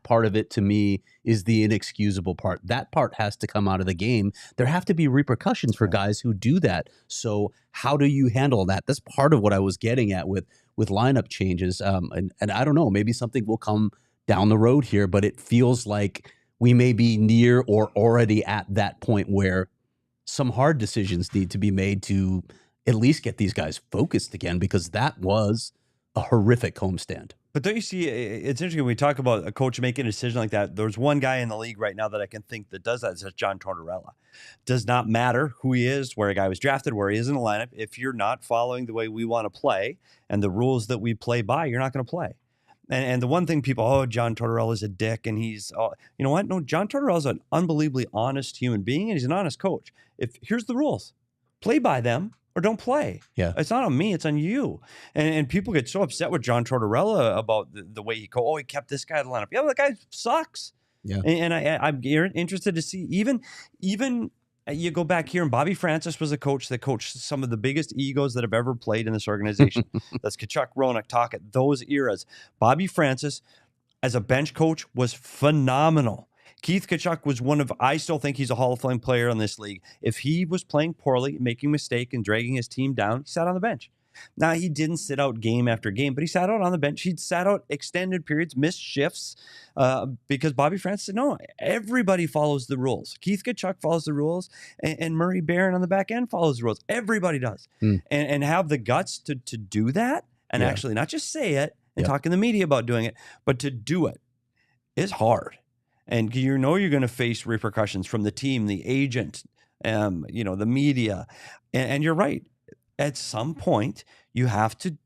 part of it, to me, is the inexcusable part. That part has to come out of the game. There have to be repercussions for guys who do that. So how do you handle that? That's part of what I was getting at with lineup changes. And I don't know, maybe something will come down the road here, but it feels like we may be near or already at that point where some hard decisions need to be made to at least get these guys focused again, because that was a horrific homestand. But don't you see, it's interesting when we talk about a coach making a decision like that. There's one guy in the league right now that I can think that does that. It's John Tortorella. Does not matter who he is, where a guy was drafted, where he is in the lineup. If you're not following the way we want to play and the rules that we play by, you're not going to play. And the one thing people, John Tortorella is a dick, and he's, you know what? No, John Tortorella is an unbelievably honest human being, and he's an honest coach. Here's the rules, play by them or don't play. Yeah, it's not on me; it's on you. And people get so upset with John Tortorella about the way he he kept this guy in the lineup. Yeah, well, the guy sucks. Yeah, and I'm interested to see even. You go back here, and Bobby Francis was a coach that coached some of the biggest egos that have ever played in this organization. That's Tkachuk, Roenick, Tocchet, those eras. Bobby Francis, as a bench coach, was phenomenal. Keith Tkachuk was I still think he's a Hall of Fame player in this league. If he was playing poorly, making a mistake, and dragging his team down, he sat on the bench. Now, he didn't sit out game after game, but he sat out on the bench. He'd sat out extended periods, missed shifts, because Bobby Francis said, no, everybody follows the rules. Keith Tkachuk follows the rules, and Murray Barron on the back end follows the rules. Everybody does. And have the guts to do that, and actually not just say it and talk in the media about doing it, but to do it is hard. And you're going to face repercussions from the team, the agent, the media. And you're right. At some point, you have to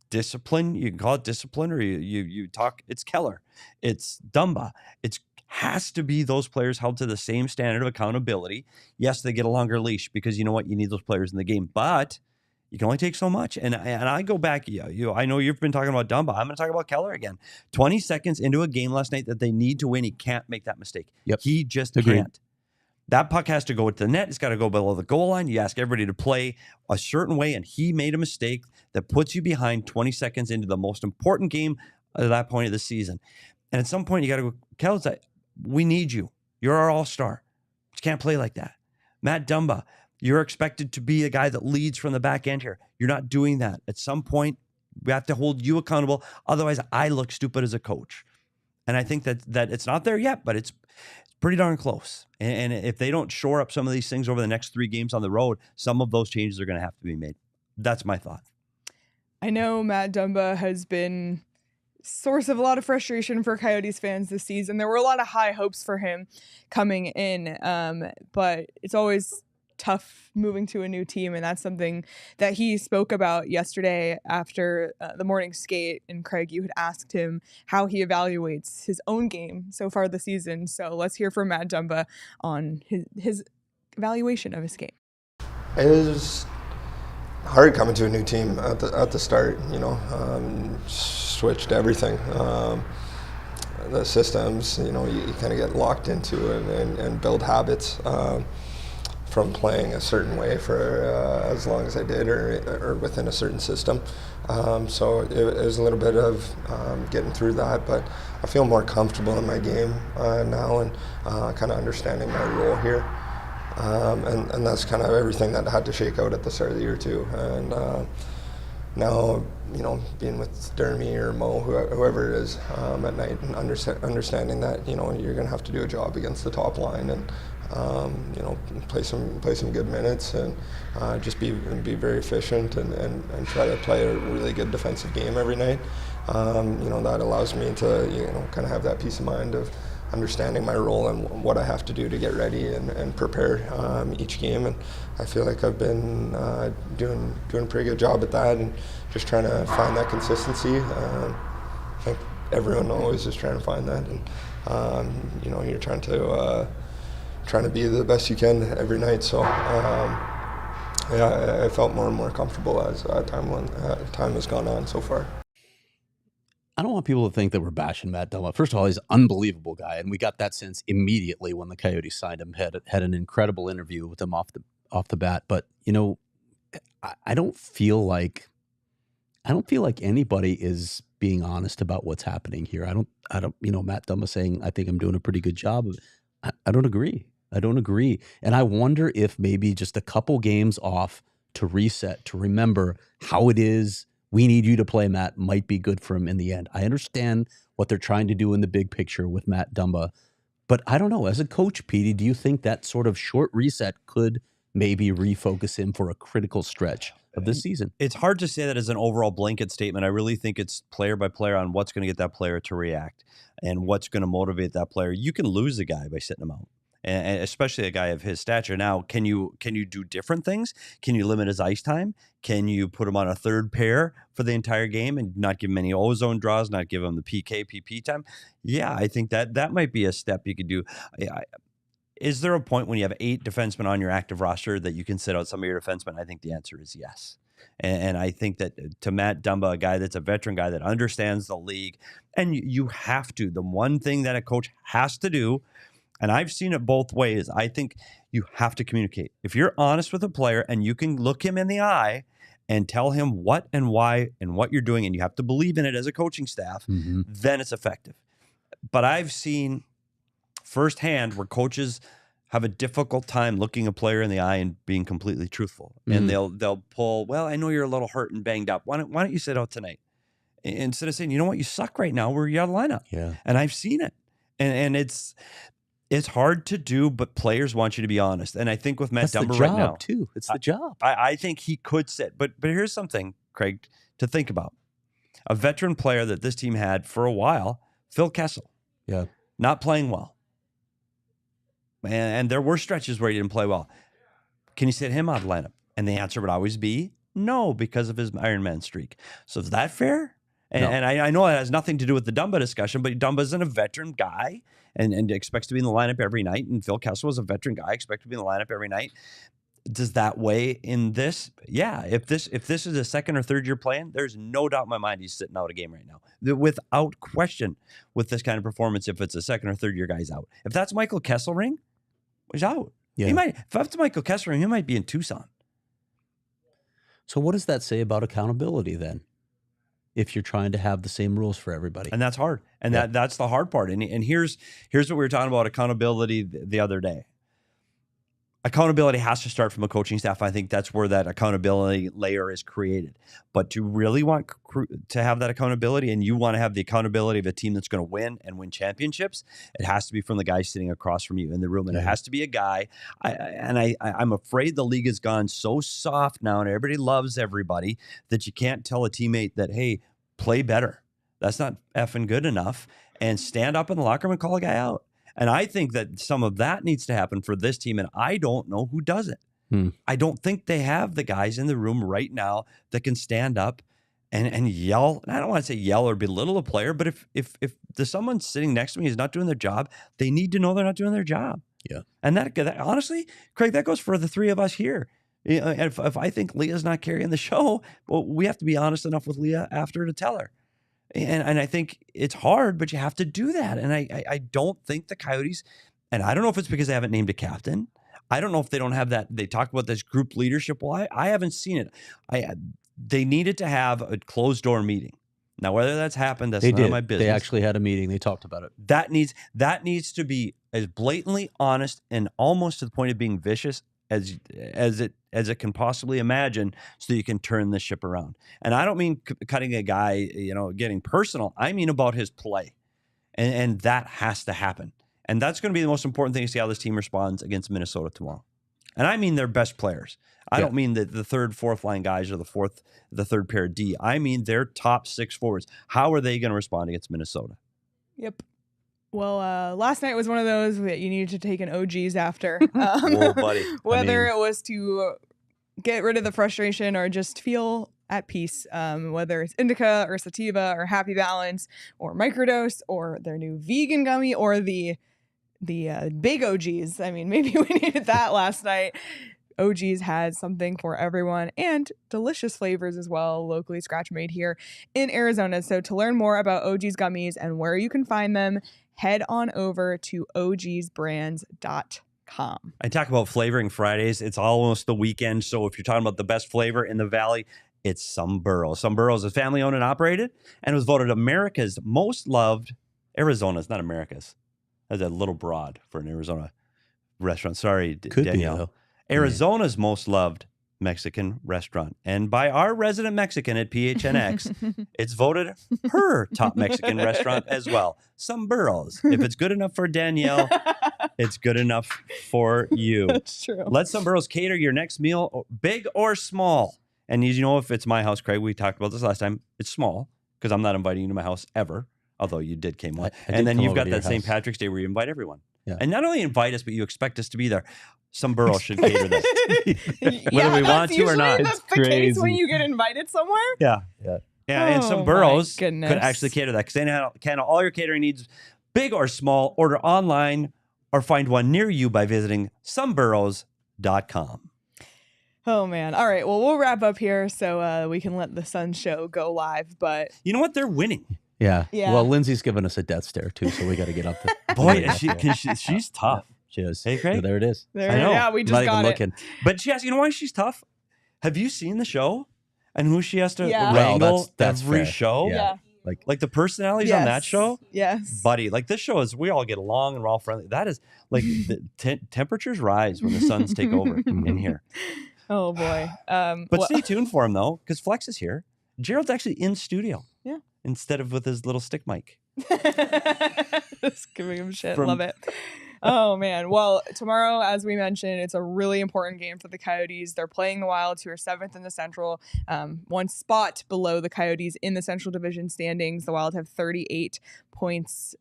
discipline. You can call it discipline, or you talk. It's Keller, it's Dumba. It has to be those players held to the same standard of accountability. Yes, they get a longer leash because you know what, you need those players in the game, but you can only take so much. And I go back. I know you've been talking about Dumba. I'm going to talk about Keller again. 20 seconds into a game last night that they need to win, he can't make that mistake. Yep. He just Agreed. Can't. That puck has to go to the net. It's got to go below the goal line. You ask everybody to play a certain way, and he made a mistake that puts you behind 20 seconds into the most important game at that point of the season. And at some point, you got to go, Kel's, we need you. You're our all-star. You can't play like that. Matt Dumba, you're expected to be a guy that leads from the back end here. You're not doing that. At some point, we have to hold you accountable. Otherwise, I look stupid as a coach. And I think that it's not there yet, but it's pretty darn close. And if they don't shore up some of these things over the next 3 games on the road, some of those changes are going to have to be made. That's my thought. I know Matt Dumba has been source of a lot of frustration for Coyotes fans this season. There were a lot of high hopes for him coming in, but it's always tough moving to a new team, and that's something that he spoke about yesterday after the morning skate. And Craig, you had asked him how he evaluates his own game so far this season. So let's hear from Matt Dumba on his evaluation of his game. It was hard coming to a new team at the start. Switched everything. The systems, you kind of get locked into it and build habits. From playing a certain way for as long as I did, or within a certain system. So it was a little bit of getting through that, but I feel more comfortable in my game now, and kind of understanding my role here. And that's kind of everything that had to shake out at the start of the year too. And now, being with Tourigny or Mo, whoever it is, at night, and understanding that, you're going to have to do a job against the top line, and play some good minutes, and just be very efficient, and try to play a really good defensive game every night. That allows me to kind of have that peace of mind of understanding my role and what I have to do to get ready and prepare each game. And I feel like I've been doing a pretty good job at that, and just trying to find that consistency. I think everyone always is trying to find that, and you're trying to be the best you can every night. So I felt more and more comfortable as time has gone on so far. I don't want people to think that we're bashing Matt Villalta. First of all, he's an unbelievable guy, and we got that sense immediately when the Coyotes signed him. Had an incredible interview with him off the bat. But I don't feel like anybody is being honest about what's happening here. I don't. Matt Villalta saying, I think I'm doing a pretty good job. I don't agree. And I wonder if maybe just a couple games off to reset, to remember how it is. We need you to play, Matt, might be good for him in the end. I understand what they're trying to do in the big picture with Matt Dumba, but I don't know. As a coach, Petey, do you think that sort of short reset could maybe refocus him for a critical stretch of this season. It's hard to say that as an overall blanket statement. I really think it's player by player on what's going to get that player to react and what's going to motivate that player. You can lose a guy by sitting him out, and especially a guy of his stature. Now, can you do different things? Can you limit his ice time? Can you put him on a third pair for the entire game and not give him any ozone draws, not give him the PP time? Yeah, I think that might be a step you could do. Is there a point when you have 8 defensemen on your active roster that you can sit out some of your defensemen? I think the answer is yes. And I think that to Matt Dumba, a guy that's a veteran guy that understands the league, and you have to, the one thing that a coach has to do, and I've seen it both ways, I think you have to communicate. If you're honest with a player and you can look him in the eye and tell him what and why and what you're doing, and you have to believe in it as a coaching staff, then it's effective. But I've seen firsthand where coaches have a difficult time looking a player in the eye and being completely truthful. And they'll pull, well, I know you're a little hurt and banged up. Why don't you sit out tonight? Instead of saying, you know what, you suck right now. We're out of lineup. Yeah. And I've seen it. And it's hard to do, but players want you to be honest. And I think with Matt Dumba right now, too. It's the job. I think he could sit. But here's something, Craig, to think about. A veteran player that this team had for a while, Phil Kessel. Yeah. Not playing well. And there were stretches where he didn't play well. Can you sit him out of the lineup? And the answer would always be no, because of his Ironman streak. So is that fair? And, No. and I know it has nothing to do with the Dumba discussion, but Dumba isn't a veteran guy and expects to be in the lineup every night. And Phil Kessel was a veteran guy, expects to be in the lineup every night. Does that weigh in this? Yeah. If this is a second or third year plan, there's no doubt in my mind he's sitting out a game right now. Without question, with this kind of performance, if it's a second or third year guy's out. If that's Michael Kesselring, he's out. Yeah. If that's Michael Kesselring, he might be in Tucson. So what does that say about accountability then? If you're trying to have the same rules for everybody. And that's hard. And Yeah. that's the hard part. And here's what we were talking about accountability the other day. Accountability has to start from a coaching staff. I think that's where that accountability layer is created. But to really want to have that accountability, and you want to have the accountability of a team that's going to win and win championships, it has to be from the guy sitting across from you in the room. And it has to be a guy. I'm afraid the league has gone so soft now and everybody loves everybody that you can't tell a teammate that, hey, play better. That's not effing good enough. And stand up in the locker room and call a guy out. And I think that some of that needs to happen for this team, and I don't know who does it. I don't think they have the guys in the room right now that can stand up and yell. And I don't want to say yell or belittle a player, but if there's someone sitting next to me who's not doing their job, they need to know they're not doing their job. Yeah. And that honestly, Craig, that goes for the three of us here. You know, if I think Leah's not carrying the show, well, we have to be honest enough with Leah after to tell her. And I think it's hard, but you have to do that. And I don't think the Coyotes, and I don't know if it's because they haven't named a captain. I don't know if they don't have that. They talk about this group leadership. Well, I haven't seen it. They needed to have a closed door meeting. Now, whether that's happened, that's none of my business. They actually had a meeting. They talked about it. That needs to be as blatantly honest and almost to the point of being vicious as it can possibly imagine, so you can turn this ship around. And I don't mean cutting a guy, getting personal. I mean about his play, and that has to happen. And that's going to be the most important thing to see how this team responds against Minnesota tomorrow. And I mean their best players. I don't mean the third, fourth line guys or the third pair of D. I mean their top 6 forwards. How are they going to respond against Minnesota? Yep. Well, last night was one of those that you needed to take an OGs after. Whoa, buddy. Whether it was to get rid of the frustration or just feel at peace, whether it's indica or sativa or happy balance or microdose or their new vegan gummy or the big OGs. I mean, maybe we needed that last night. OGs had something for everyone and delicious flavors as well, locally scratch made here in Arizona. So to learn more about OGs gummies and where you can find them, head on over to ogsbrands.com. I talk about flavoring Fridays. It's almost the weekend. So if you're talking about the best flavor in the Valley, it's Sunburrows. Sunburrows is family owned and operated and was voted America's most loved. Arizona's, not America's. That's a little broad for an Arizona restaurant. Sorry, Could Danielle. be, though. Arizona's most loved Mexican restaurant. And by our resident Mexican at PHNX, it's voted her top Mexican restaurant as well. Some Burros. If it's good enough for Danielle, it's good enough for you. That's true. Let Some Burros cater your next meal, big or small. And you know, if it's my house, Craig, we talked about this last time, it's small because I'm not inviting you to my house ever, although you did came one. And then you've got that St. Patrick's Day where you invite everyone. Yeah. And not only invite us, but you expect us to be there. Some Burros should cater this. Whether we want to or not. That's the case when you get invited somewhere. Yeah. And Some Burros could goodness. actually cater that because they handle all your catering needs, big or small. Order online or find one near you by visiting someburros.com. Oh, man. All right. Well, we'll wrap up here so we can let the Sun Show go live. But You know what? They're winning. Yeah. Yeah. Well, Lindsay's giving us a death stare too, so we got to get up there. Boy, she's tough. She is. Hey, Craig? There it is. there, I know. yeah, we I'm just not got even it. looking. But she has, you know why she's tough? Have you seen the show and who she has to Yeah. Well, wrangle that's every fair. show? Yeah. Like the personalities Yes. on that show? Yes. Buddy, like this show is, we all get along and we're all friendly. That is like the temperatures rise when the Suns take over in here. Oh, boy. But stay tuned for him though, because Flex is here. Gerald's actually in studio. Yeah. Instead of with his little stick mic. Just giving him shit. From- Love it. Oh, man. Well, tomorrow, as we mentioned, it's a really important game for the Coyotes. They're playing the Wild, who are 7th in the Central, one spot below the Coyotes in the Central Division standings. The Wild have 38 points.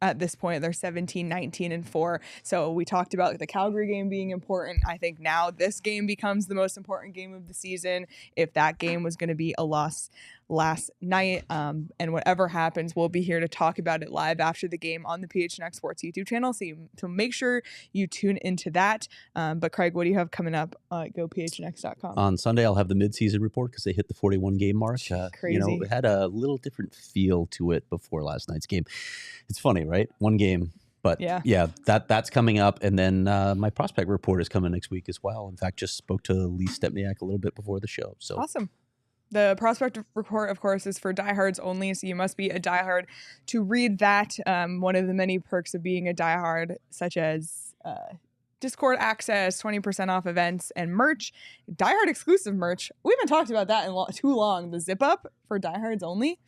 At this point, they're 17, 19, and 4. So we talked about the Calgary game being important. I think now this game becomes the most important game of the season. If that game was going to be a loss last night, and whatever happens, we'll be here to talk about it live after the game on the PHNX Sports YouTube channel. So make sure you tune into that. But Craig, what do you have coming up at gophnx.com? On Sunday, I'll have the midseason report because they hit the 41 game mark. Crazy. You know, it had a little different feel to it before last night's game. It's funny, right? One game. But yeah, that's coming up. And then my prospect report is coming next week as well. In fact, just spoke to Lee Stepniak a little bit before the show. So awesome. The prospect report, of course, is for diehards only, so you must be a diehard to read that. One of the many perks of being a diehard, such as Discord access, 20% off events, and merch, diehard exclusive merch. We haven't talked about that in too long. The zip up for diehards only.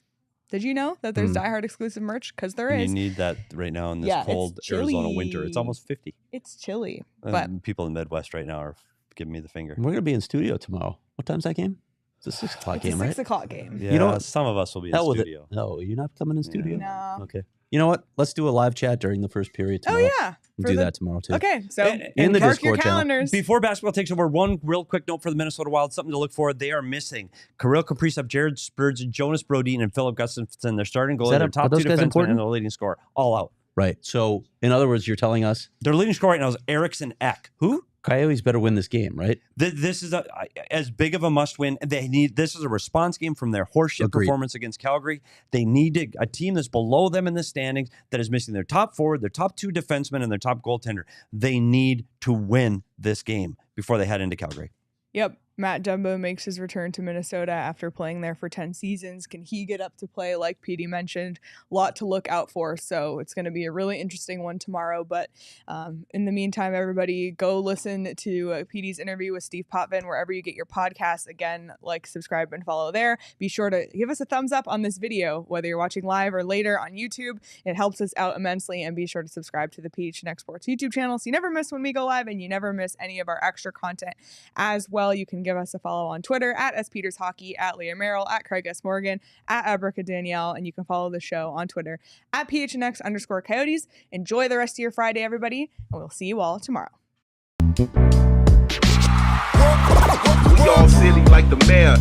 Did you know that there's diehard exclusive merch? Because there is. You need that right now in this cold Arizona winter. It's almost 50. It's chilly. But People in the Midwest right now are giving me the finger. we're going to be in studio tomorrow. What time's that game? It's a 6 o'clock it's game, a right? 6 o'clock game. Yeah, You know what? some of us will be in Hell with it. studio. No, you're not coming in studio? No. Okay. You know what? Let's do a live chat during the first period Oh, tomorrow. yeah. We'll do that tomorrow, too. Okay, so In the mark your Discord channel. calendars. Before basketball takes over, one real quick note for the Minnesota Wild, something to look for. They are missing Kirill Kaprizov, Jared Spurgeon, Jonas Brodin, and Philip Gustafsson. They're starting goalie, their Are top those two guys defensemen, important? and their leading scorer. All out. Right. So, in other words, you're telling us Their leading scorer right now is Eriksson Ek. Who? Coyotes better win this game, right? This is as big of a must-win. This is a response game from their horseshit Agreed. performance against Calgary. They need a team that's below them in the standings that is missing their top forward, their top two defensemen, and their top goaltender. They need to win this game before they head into Calgary. Yep. Matt Dumba makes his return to Minnesota after playing there for 10 seasons. Can he get up to play like Petey mentioned? A lot to look out for. So it's going to be a really interesting one tomorrow. But in the meantime, everybody go listen to Petey's interview with Steve Potvin wherever you get your podcasts. Again, like, subscribe, and follow there. Be sure to give us a thumbs up on this video, whether you're watching live or later on YouTube. It helps us out immensely. And be sure to subscribe to the PHNX Sports YouTube channel so you never miss when we go live and you never miss any of our extra content as well. You can give us a follow on Twitter at @SPetersHockey, at Leah Merrill, at Craig S. Morgan, at Abrica Danielle, and you can follow the show on Twitter at PHNX_Coyotes. Enjoy the rest of your Friday, everybody, and we'll see you all tomorrow. We all silly like the mayor.